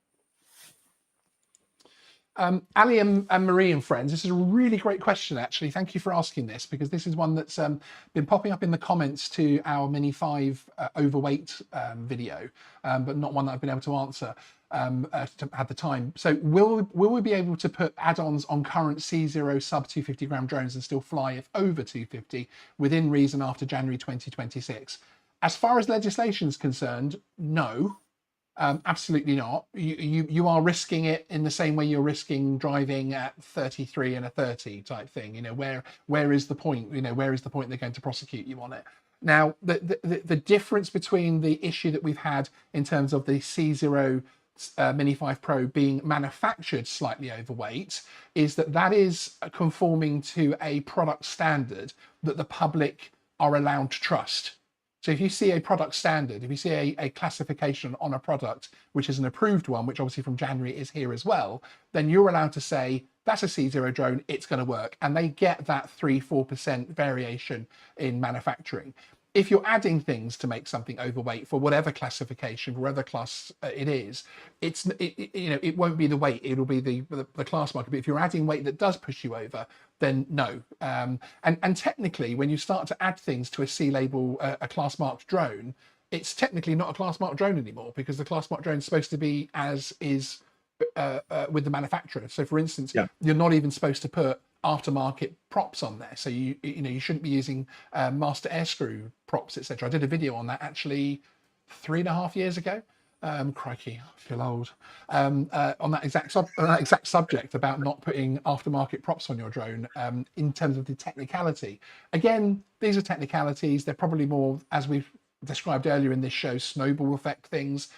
Ali and Marie and friends, this is a really great question, actually. Thank you for asking this, because this is one that's been popping up in the comments to our Mini 5 overweight video, but not one that I've been able to answer at the time. So will we be able to put add-ons on current C0 sub 250 gram drones and still fly if over 250 within reason after January 2026? As far as legislation is concerned, no. Absolutely not. You are risking it in the same way you're risking driving at 33 and a 30 type thing. Where is the point? Where is the point they're going to prosecute you on it? Now, the difference between the issue that we've had in terms of the C0 Mini 5 Pro being manufactured slightly overweight is that is conforming to a product standard that the public are allowed to trust. So if you see a product standard, if you see a classification on a product, which is an approved one, which obviously from January is here as well, then you're allowed to say, that's a C0 drone, it's going to work. And they get that 3-4% variation in manufacturing. If you're adding things to make something overweight for whatever classification, whatever class it is, it won't be the weight, it'll be the class marker. But if you're adding weight that does push you over, then no. And technically, when you start to add things to a C label, a class marked drone, it's technically not a class marked drone anymore, because the class marked drone is supposed to be as is with the manufacturer. So for instance, you're not even supposed to put aftermarket props on there, so you shouldn't be using master air screw props, etc. I did a video on that actually 3.5 years ago. Crikey, I feel old. On that exact subject about not putting aftermarket props on your drone, in terms of the technicality. Again, these are technicalities. They're probably more, as we've described earlier in this show, snowball effect things,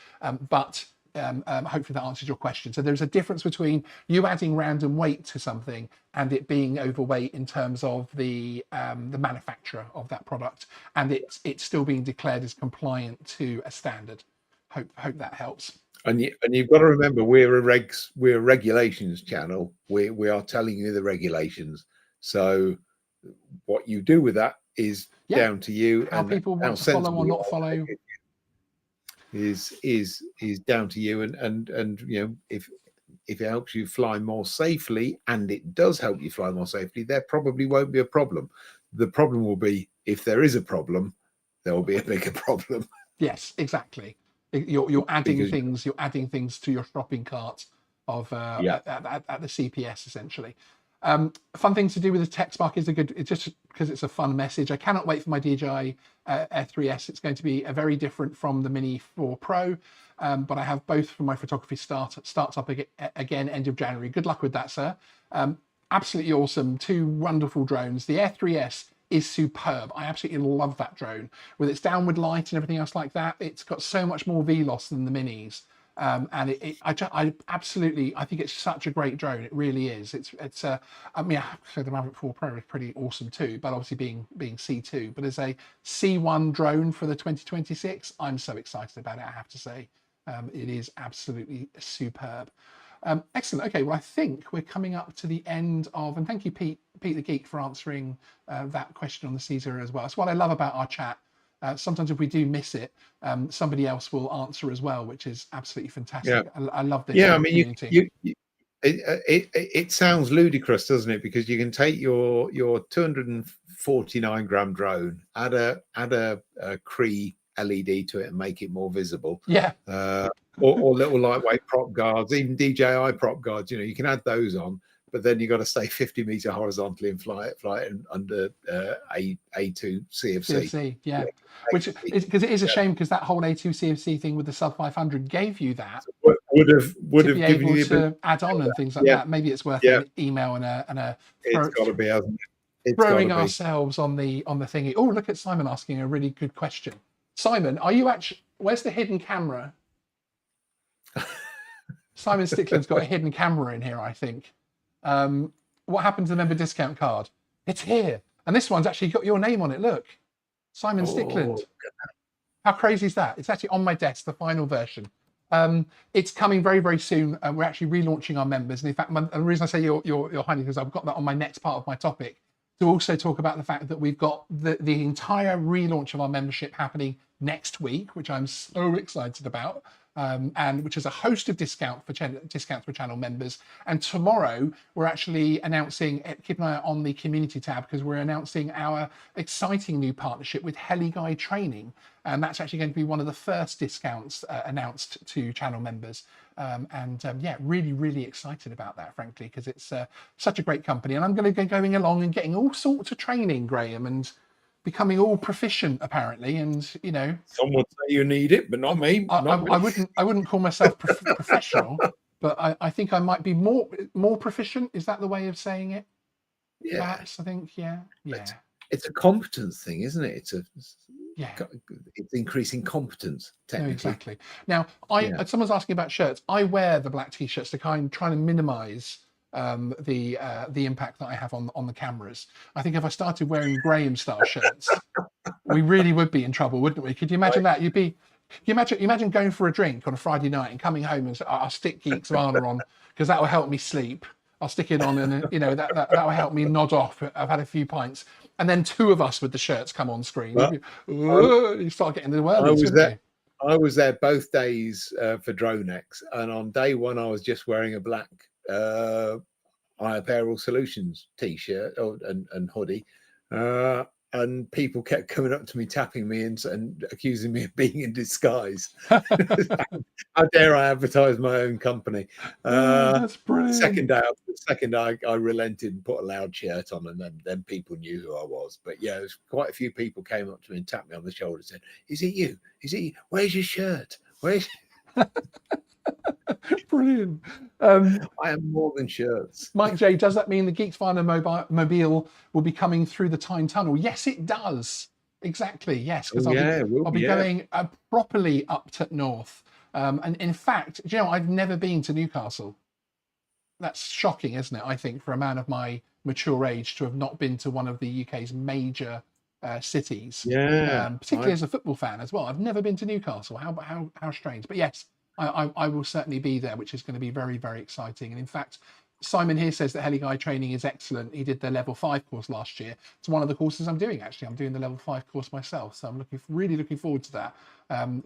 but hopefully that answers your question. So there's a difference between you adding random weight to something and it being overweight in terms of the manufacturer of that product, and it's still being declared as compliant to a standard. Hope that helps. And you've got to remember, we're a regulations channel. We are telling you the regulations. So what you do with that is down to you. How people want to follow or not follow is down to you, and if it helps you fly more safely, and it does help you fly more safely, there probably won't be a problem. The problem will be if there is a problem, there will be a bigger problem. Yes, exactly. You're adding things. You're adding things to your shopping cart of at the CPS essentially. Fun thing to do with the text mark is it's just because it's a fun message. I cannot wait for my DJI Air 3S. It's going to be a very different from the Mini 4 Pro, but I have both for my photography starts up again end of January. Good luck with that, sir. Absolutely awesome. 2 wonderful drones. The Air 3S is superb. I absolutely love that drone with its downward light and everything else like that. It's got so much more VLOS than the Minis. And I absolutely, I think it's such a great drone. It really is. I mean, so the Mavic 4 Pro is pretty awesome too, but obviously being C2, but as a C1 drone for the 2026, I'm so excited about it, I have to say. It is absolutely superb. Excellent. Okay, well, I think we're coming up to the end of, and thank you, Pete the Geek, for answering that question on the Caesar as well. That's what I love about our chat. Sometimes if we do miss it, somebody else will answer as well, which is absolutely fantastic. I love this community. It sounds ludicrous, doesn't it? Because you can take your 249 gram drone, add a Cree LED to it and make it more visible. Yeah. Or little lightweight prop guards, even DJI prop guards. You know, you can add those on, but then you've got to stay 50 meter horizontally and fly it under A2 CFC. CFC, yeah. Which is because it is a shame, because that whole A2 CFC thing with the sub 500 gave you that. Would have given able you to add on and things like that. Maybe it's worth an email and a it's got to be, hasn't it? Throwing ourselves on the thingy. Oh, look at Simon asking a really good question. Simon, are you actually? Where's the hidden camera? Simon Stickland's got a hidden camera in here, I think. What happened to the member discount card? It's here, and this one's actually got your name on it. Look, Simon Stickland. How crazy is that? It's actually on my desk, the final version. It's coming very, very soon. We're actually relaunching our members, and in fact, the reason I say your Highness is I've got that on my next part of my topic, to also talk about the fact that we've got the entire relaunch of our membership happening next week, which I'm so excited about, and which is a host of discounts for channel members. And tomorrow we're actually announcing, keep an eye out on the community tab, because we're announcing our exciting new partnership with Heli Training. And that's actually going to be one of the first discounts announced to channel members. Yeah, really, really excited about that, frankly, because it's such a great company. And I'm going to be going along and getting all sorts of training, Graham, and becoming all proficient, apparently. And, you know, some would say you need it, but not me. I wouldn't call myself professional, but I think I might be more proficient. Is that the way of saying it? Yeah. Perhaps, I think, yeah. It's a competence thing, isn't it? It's increasing competence, technically. No, exactly. Now, someone's asking about shirts. I wear the black t-shirts to try to minimize the impact that I have on the cameras. I think if I started wearing Graham style shirts, we really would be in trouble, wouldn't we? Could you imagine that? Imagine going for a drink on a Friday night and coming home and say, I'll stick Geeksvana on because that will help me sleep. I'll stick it on, and you know that will help me nod off. I've had a few pints, and then two of us with the shirts come on screen. You start getting the word. I was there both days for DroneX, and on day one I was just wearing a black IAP Aerial Solutions t-shirt and hoodie, and people kept coming up to me, tapping me and accusing me of being in disguise. How dare I advertise my own company? That's brilliant. Second day, I relented and put a loud shirt on, and then people knew who I was. But yeah, there's quite a few people came up to me and tapped me on the shoulder and said, "Is it you? Is it you? Where's your shirt? Where's?" Brilliant. I am more than shirts. Mike J, does that mean the Geeksvana mobile will be coming through the Tyne Tunnel? Yes, it does. Exactly. Yes, because I'll be going properly up to north. And in fact, do you know, I've never been to Newcastle. That's shocking, isn't it? I think for a man of my mature age to have not been to one of the UK's major cities. Yeah. Particularly as a football fan as well. I've never been to Newcastle. How strange. But yes, I will certainly be there, which is going to be very, very exciting. And in fact, Simon here says that Heli training is excellent. He did the level 5 course last year. It's one of the courses I'm doing, actually. I'm doing the level 5 course myself. So I'm really looking forward to that.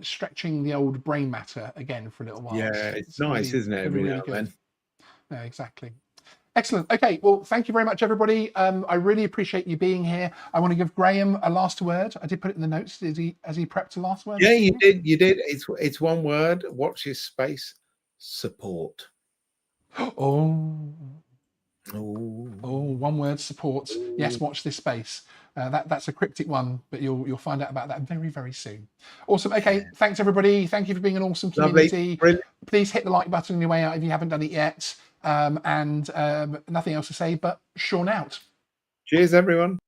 Stretching the old brain matter again for a little while. Yeah, it's nice, really, isn't it? Every now and then. No, exactly. Excellent. Okay, well, thank you very much, everybody. I really appreciate you being here. I want to give Graham a last word. I did put it in the notes. Has he prepped a last word? Yeah, you did. It's one word. Watch this space. Support. One word, support. Yes, watch this space. That's a cryptic one, but you'll find out about that very, very soon. Awesome. Okay, thanks everybody. Thank you for being an awesome community. Please hit the like button on your way out if you haven't done it yet. And nothing else to say but Sean out. Cheers, everyone.